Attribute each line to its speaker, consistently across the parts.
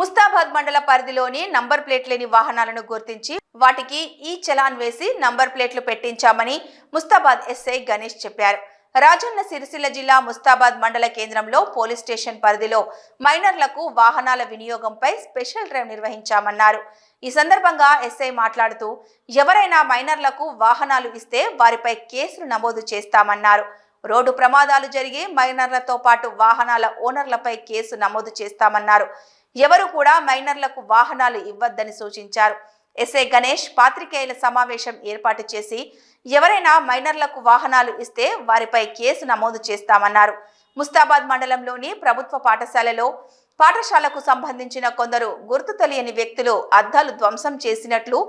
Speaker 1: ముస్తాబాద్ మండల పరిధిలోని number plate లేని వాహనాలను గుర్తించి వాటికి ఈ చలాన్ వేసి నంబర్ ప్లేట్లు పెట్టించామని ముస్తాబాద్ ఎస్ఐ గణేష్ చెప్పారు. రాజన్న సిరిసిల్ల జిల్లా ముస్తాబాద్ మండల కేంద్రంలో పోలీస్ స్టేషన్ పరిధిలో మైనర్లకు వాహనాల వినియోగంపై స్పెషల్ డ్రైవ్ నిర్వహించామన్నారు. ఈ సందర్భంగా ఎస్ఐ మాట్లాడుతూ ఎవరైనా మైనర్లకు వాహనాలు ఇస్తే వారిపై కేసులు నమోదు చేస్తామన్నారు. రోడ్డు ప్రమాదాలు జరిగి మైనర్లతో పాటు వాహనాల ఓనర్లపై కేసు నమోదు చేస్తామన్నారు. ఎవరు కూడా మైనర్లకు వాహనాలు ఇవ్వద్దని సూచించారు. ఎస్ఐ గణేష్ పాత్రికేయుల సమావేశం ఏర్పాటు చేసి ఎవరైనా మైనర్లకు వాహనాలు ఇస్తే వారిపై కేసు నమోదు చేస్తామన్నారు. ముస్తాబాద్ మండలంలోని ప్రభుత్వ పాఠశాలకు సంబంధించిన కొందరు గుర్తు తెలియని వ్యక్తులు అద్దాలు ధ్వంసం చేసినట్లు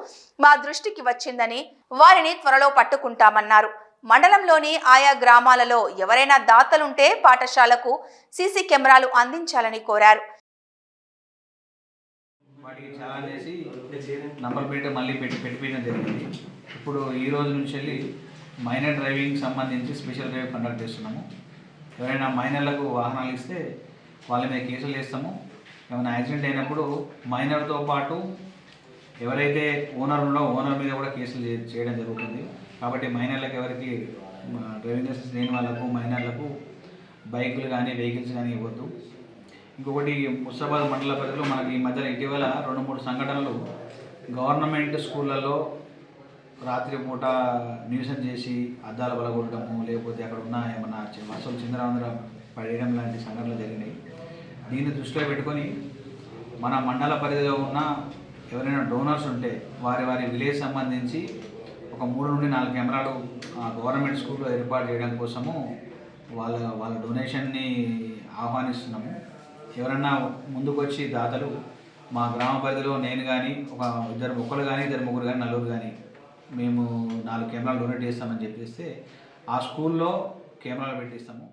Speaker 1: మా దృష్టికి వచ్చిందని వారిని త్వరలో పట్టుకుంటామన్నారు. మండలంలోని ఆయా గ్రామాలలో ఎవరైనా దాతలుంటే పాఠశాలకు సీసీ కెమెరాలు అందించాలని కోరారు.
Speaker 2: వాటికి చాలా చేసి నంబర్ ప్లేట్ మళ్ళీ పెట్టిపోయడం జరిగింది. ఇప్పుడు ఈ రోజు నుంచి వెళ్ళి మైనర్ డ్రైవింగ్ సంబంధించి స్పెషల్ డ్రైవ్ కండక్ట్ చేస్తున్నాము. ఎవరైనా మైనర్లకు వాహనాలు ఇస్తే వాళ్ళ మీద కేసులు చేస్తాము. ఏమైనా యాక్సిడెంట్ అయినప్పుడు మైనర్తో పాటు ఎవరైతే ఓనర్ ఉండో ఓనర్ మీద కూడా కేసులు చేయడం జరుగుతుంది. కాబట్టి మైనర్లకు ఎవరికి డ్రైవింగ్ లైసెన్స్ లేని వాళ్ళకు మైనర్లకు బైకులు కానీ వెహికల్స్ కానీ ఇవ్వద్దు. ఇంకొకటి ముస్తాబాద్ మండల పరిధిలో మనకి ఈ మధ్యలో ఇటీవల 2-3 సంఘటనలు గవర్నమెంట్ స్కూళ్ళల్లో రాత్రి పూట న్యూసెన్స్ చేసి అద్దాలు బలగొట్టడము, లేకపోతే అక్కడ ఉన్న ఏమన్నా వస్తువులు చిందరవందర పడేయడం లాంటి సంఘటనలు జరిగినాయి. దీన్ని దృష్టిలో పెట్టుకొని మన మండల పరిధిలో ఉన్న ఎవరైనా డోనర్స్ ఉంటే వారి విలేజ్ సంబంధించి ఒక 3-4 కెమెరాలు గవర్నమెంట్ స్కూల్లో ఏర్పాటు చేయడం కోసము వాళ్ళ డొనేషన్ని ఆహ్వానిస్తున్నాము. ఎవరన్నా ముందుకొచ్చి దాతలు మా గ్రామ పరిధిలో నేను కానీ ఒకరు కానీ 2-3 కానీ 4 కానీ మేము 4 కెమెరాలు డొనేట్ చేస్తామని చెప్పేస్తే ఆ స్కూల్లో కెమెరాలు పెట్టిస్తాము.